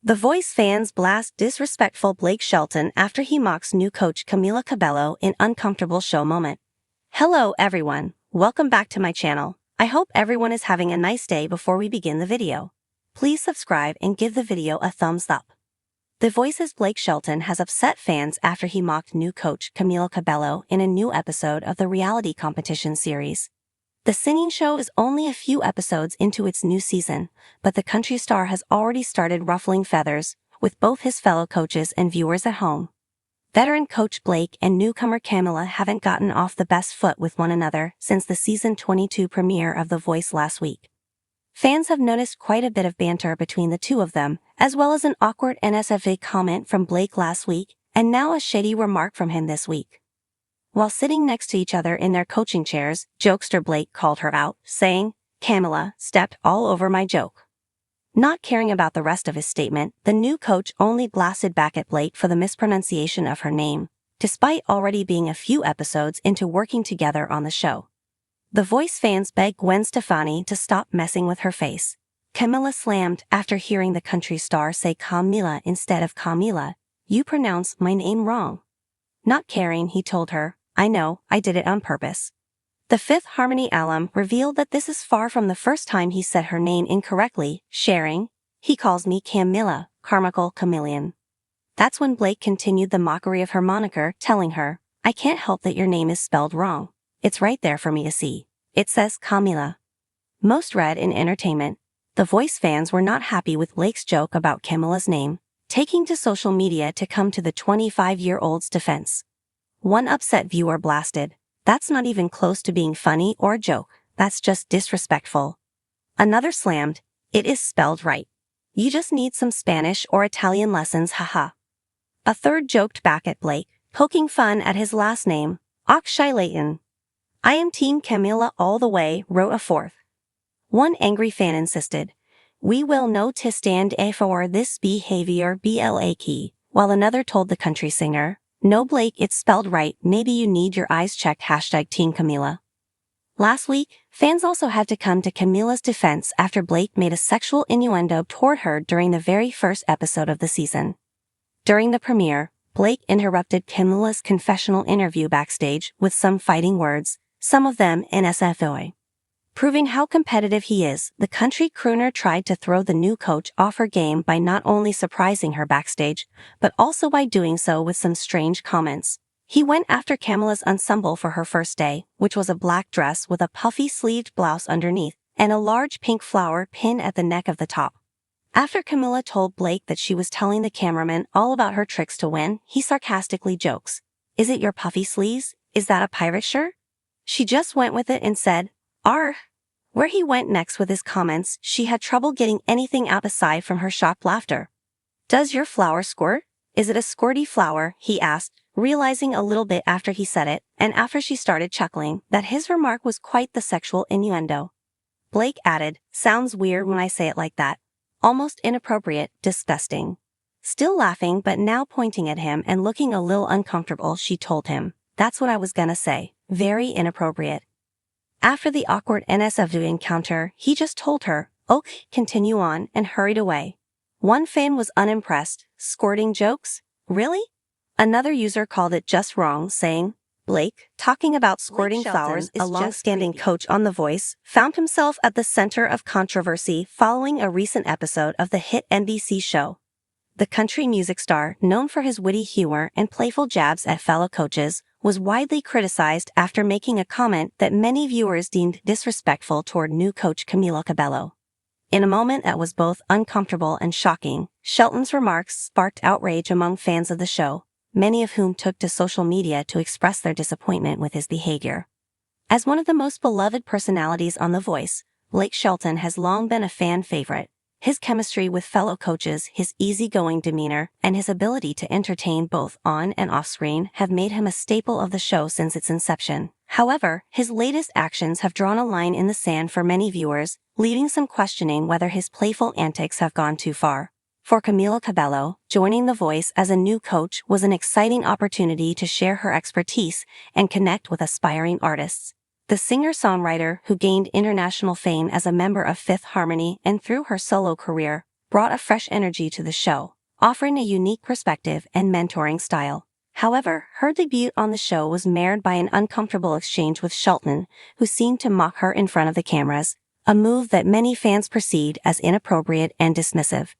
The Voice fans blast disrespectful Blake Shelton after he mocks new coach Camila Cabello in uncomfortable show moment. Hello everyone, welcome back to my channel. I hope everyone is having a nice day. Before we begin the video, please subscribe and give the video a thumbs up. The Voice's Blake Shelton has upset fans after he mocked new coach Camila Cabello in a new episode of the reality competition series. The singing show is only a few episodes into its new season, but the country star has already started ruffling feathers with both his fellow coaches and viewers at home. Veteran coach Blake and newcomer Camila haven't gotten off the best foot with one another since the season 22 premiere of The Voice last week. Fans have noticed quite a bit of banter between the two of them, as well as an awkward NSFA comment from Blake last week, and now a shady remark from him this week. While sitting next to each other in their coaching chairs, jokester Blake called her out, saying, "Camila stepped all over my joke." Not caring about the rest of his statement, the new coach only blasted back at Blake for the mispronunciation of her name, despite already being a few episodes into working together on the show. The Voice fans begged Gwen Stefani to stop messing with her face. Camila slammed after hearing the country star say Camila instead of Camila. "You pronounce my name wrong." Not caring, he told her, "I know, I did it on purpose." The Fifth Harmony alum revealed that this is far from the first time he said her name incorrectly, sharing, "He calls me Camila, Carmichael Chameleon." That's when Blake continued the mockery of her moniker, telling her, "I can't help that your name is spelled wrong. It's right there for me to see. It says Camila." Most read in entertainment, The Voice fans were not happy with Blake's joke about Camila's name, taking to social media to come to the 25-year-old's defense. One upset viewer blasted, "That's not even close to being funny or a joke, that's just disrespectful." Another slammed, "It is spelled right. You just need some Spanish or Italian lessons, haha." A third joked back at Blake, poking fun at his last name, Akshay Layton. "I am Team Camila all the way," wrote a fourth. One angry fan insisted, "We will no to stand for this behavior Blake," while another told the country singer, "No Blake, it's spelled right, maybe you need your eyes checked #Team Camila." Last week, fans also had to come to Camila's defense after Blake made a sexual innuendo toward her during the very first episode of the season. During the premiere, Blake interrupted Camila's confessional interview backstage with some fighting words, some of them NSFOA. Proving how competitive he is, the country crooner tried to throw the new coach off her game by not only surprising her backstage, but also by doing so with some strange comments. He went after Camila's ensemble for her first day, which was a black dress with a puffy-sleeved blouse underneath, and a large pink flower pinned at the neck of the top. After Camila told Blake that she was telling the cameraman all about her tricks to win, he sarcastically jokes, "Is it your puffy sleeves? Is that a pirate shirt?" She just went with it and said, "Arr." Where he went next with his comments, she had trouble getting anything out aside from her shocked laughter. "Does your flower squirt? Is it a squirty flower?" he asked, realizing a little bit after he said it, and after she started chuckling, that his remark was quite the sexual innuendo. Blake added, "Sounds weird when I say it like that. Almost inappropriate, disgusting." Still laughing but now pointing at him and looking a little uncomfortable, she told him, "That's what I was gonna say, very inappropriate." After the awkward NSFW encounter, he just told her, "Oh, continue on," and hurried away. One fan was unimpressed, squirting jokes? Really? Another user called it just wrong, saying, "Blake, talking about squirting flowers," a long-standing coach on The Voice, found himself at the center of controversy following a recent episode of the hit NBC show. The country music star, known for his witty humor and playful jabs at fellow coaches, was widely criticized after making a comment that many viewers deemed disrespectful toward new coach Camila Cabello. In a moment that was both uncomfortable and shocking, Shelton's remarks sparked outrage among fans of the show, many of whom took to social media to express their disappointment with his behavior. As one of the most beloved personalities on The Voice, Blake Shelton has long been a fan favorite. His chemistry with fellow coaches, his easygoing demeanor, and his ability to entertain both on and off-screen have made him a staple of the show since its inception. However, his latest actions have drawn a line in the sand for many viewers, leaving some questioning whether his playful antics have gone too far. For Camila Cabello, joining The Voice as a new coach was an exciting opportunity to share her expertise and connect with aspiring artists. The singer-songwriter, who gained international fame as a member of Fifth Harmony and through her solo career, brought a fresh energy to the show, offering a unique perspective and mentoring style. However, her debut on the show was marred by an uncomfortable exchange with Shelton, who seemed to mock her in front of the cameras, a move that many fans perceived as inappropriate and dismissive.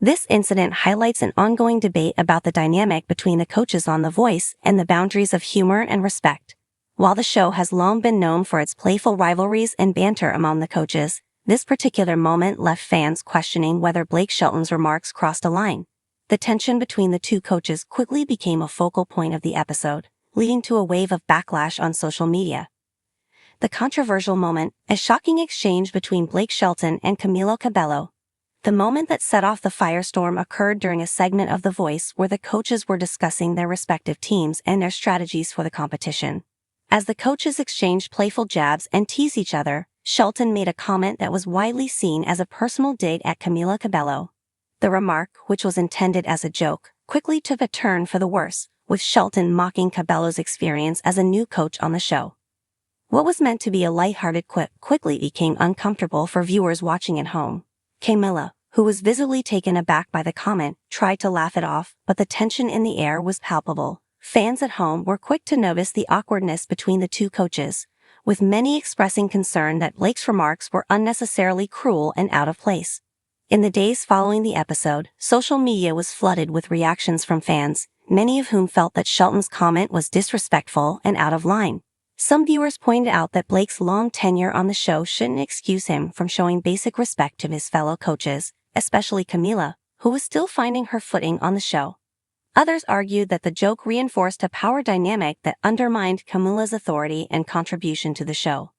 This incident highlights an ongoing debate about the dynamic between the coaches on The Voice and the boundaries of humor and respect. While the show has long been known for its playful rivalries and banter among the coaches, this particular moment left fans questioning whether Blake Shelton's remarks crossed a line. The tension between the two coaches quickly became a focal point of the episode, leading to a wave of backlash on social media. The controversial moment, a shocking exchange between Blake Shelton and Camila Cabello. The moment that set off the firestorm occurred during a segment of The Voice where the coaches were discussing their respective teams and their strategies for the competition. As the coaches exchanged playful jabs and teased each other, Shelton made a comment that was widely seen as a personal dig at Camila Cabello. The remark, which was intended as a joke, quickly took a turn for the worse, with Shelton mocking Cabello's experience as a new coach on the show. What was meant to be a lighthearted quip quickly became uncomfortable for viewers watching at home. Camila, who was visibly taken aback by the comment, tried to laugh it off, but the tension in the air was palpable. Fans at home were quick to notice the awkwardness between the two coaches, with many expressing concern that Blake's remarks were unnecessarily cruel and out of place. In the days following the episode, social media was flooded with reactions from fans, many of whom felt that Shelton's comment was disrespectful and out of line. Some viewers pointed out that Blake's long tenure on the show shouldn't excuse him from showing basic respect to his fellow coaches, especially Camila, who was still finding her footing on the show. Others argued that the joke reinforced a power dynamic that undermined Camila's authority and contribution to the show.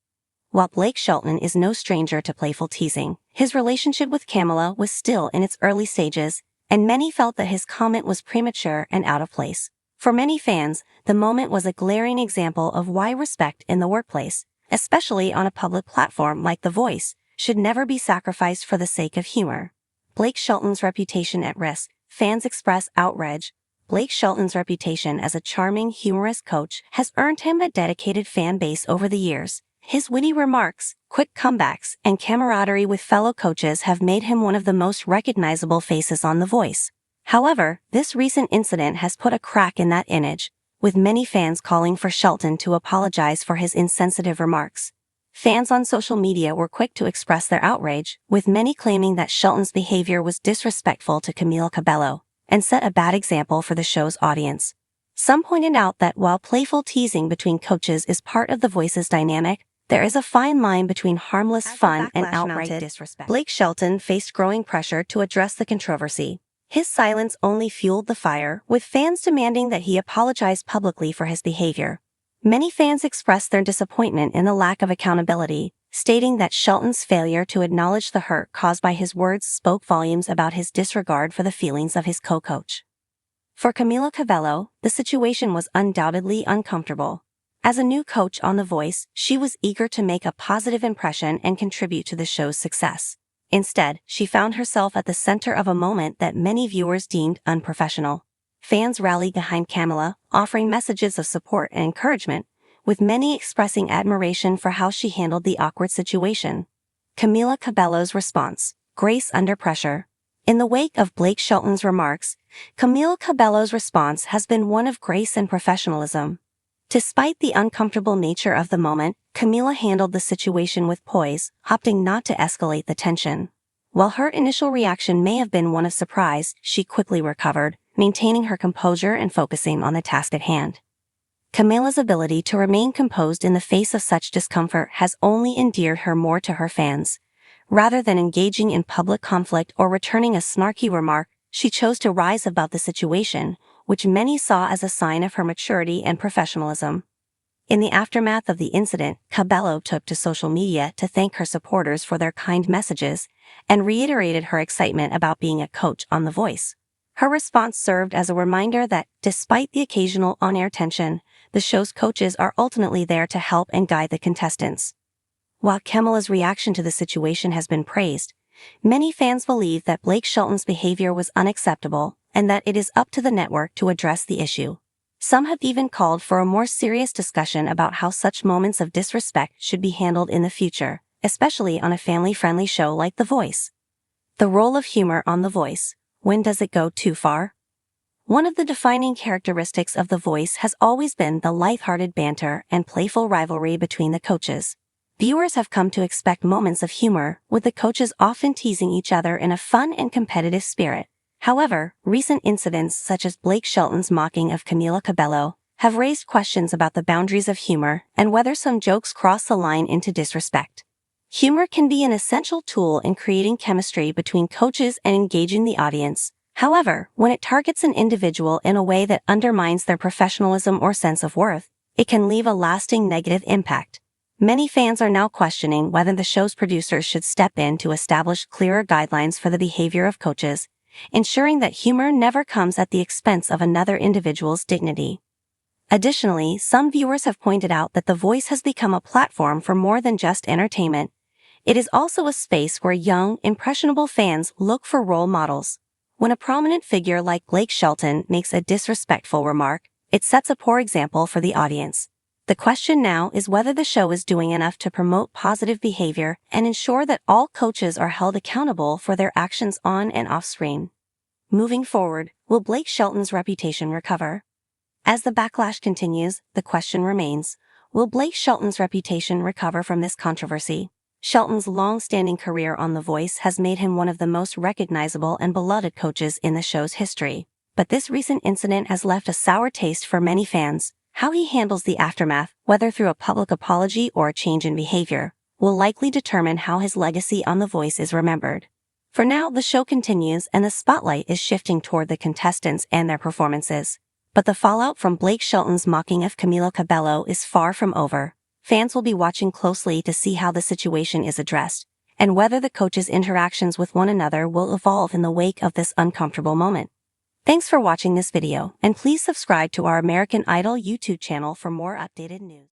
While Blake Shelton is no stranger to playful teasing, his relationship with Camila was still in its early stages, and many felt that his comment was premature and out of place. For many fans, the moment was a glaring example of why respect in the workplace, especially on a public platform like The Voice, should never be sacrificed for the sake of humor. Blake Shelton's reputation at risk. Fans express outrage. Blake Shelton's reputation as a charming, humorous coach has earned him a dedicated fan base over the years. His witty remarks, quick comebacks, and camaraderie with fellow coaches have made him one of the most recognizable faces on The Voice. However, this recent incident has put a crack in that image, with many fans calling for Shelton to apologize for his insensitive remarks. Fans on social media were quick to express their outrage, with many claiming that Shelton's behavior was disrespectful to Camila Cabello and set a bad example for the show's audience. Some pointed out that while playful teasing between coaches is part of The Voice's dynamic, there is a fine line between harmless fun and outright disrespect. Blake Shelton faced growing pressure to address the controversy. His silence only fueled the fire, with fans demanding that he apologize publicly for his behavior. Many fans expressed their disappointment in the lack of accountability, stating that Shelton's failure to acknowledge the hurt caused by his words spoke volumes about his disregard for the feelings of his co-coach. For Camila Cabello, the situation was undoubtedly uncomfortable. As a new coach on The Voice, she was eager to make a positive impression and contribute to the show's success. Instead, she found herself at the center of a moment that many viewers deemed unprofessional. Fans rallied behind Camila, offering messages of support and encouragement, with many expressing admiration for how she handled the awkward situation. Camila Cabello's response: grace under pressure. In the wake of Blake Shelton's remarks, Camila Cabello's response has been one of grace and professionalism. Despite the uncomfortable nature of the moment, Camila handled the situation with poise, opting not to escalate the tension. While her initial reaction may have been one of surprise, she quickly recovered, maintaining her composure and focusing on the task at hand. Camila's ability to remain composed in the face of such discomfort has only endeared her more to her fans. Rather than engaging in public conflict or returning a snarky remark, she chose to rise above the situation, which many saw as a sign of her maturity and professionalism. In the aftermath of the incident, Cabello took to social media to thank her supporters for their kind messages and reiterated her excitement about being a coach on The Voice. Her response served as a reminder that, despite the occasional on-air tension, the show's coaches are ultimately there to help and guide the contestants. While Camila's reaction to the situation has been praised, many fans believe that Blake Shelton's behavior was unacceptable and that it is up to the network to address the issue. Some have even called for a more serious discussion about how such moments of disrespect should be handled in the future, especially on a family-friendly show like The Voice. The role of humor on The Voice. When does it go too far? One of the defining characteristics of The Voice has always been the lighthearted banter and playful rivalry between the coaches. Viewers have come to expect moments of humor, with the coaches often teasing each other in a fun and competitive spirit. However, recent incidents such as Blake Shelton's mocking of Camila Cabello have raised questions about the boundaries of humor and whether some jokes cross the line into disrespect. Humor can be an essential tool in creating chemistry between coaches and engaging the audience. However, when it targets an individual in a way that undermines their professionalism or sense of worth, it can leave a lasting negative impact. Many fans are now questioning whether the show's producers should step in to establish clearer guidelines for the behavior of coaches, ensuring that humor never comes at the expense of another individual's dignity. Additionally, some viewers have pointed out that The Voice has become a platform for more than just entertainment. It is also a space where young, impressionable fans look for role models. When a prominent figure like Blake Shelton makes a disrespectful remark, it sets a poor example for the audience. The question now is whether the show is doing enough to promote positive behavior and ensure that all coaches are held accountable for their actions on and off screen. Moving forward, will Blake Shelton's reputation recover? As the backlash continues, the question remains, will Blake Shelton's reputation recover from this controversy? Shelton's long-standing career on The Voice has made him one of the most recognizable and beloved coaches in the show's history. But this recent incident has left a sour taste for many fans. How he handles the aftermath, whether through a public apology or a change in behavior, will likely determine how his legacy on The Voice is remembered. For now, the show continues and the spotlight is shifting toward the contestants and their performances. But the fallout from Blake Shelton's mocking of Camila Cabello is far from over. Fans will be watching closely to see how the situation is addressed, and whether the coaches' interactions with one another will evolve in the wake of this uncomfortable moment. Thanks for watching this video, and please subscribe to our American Idol YouTube channel for more updated news.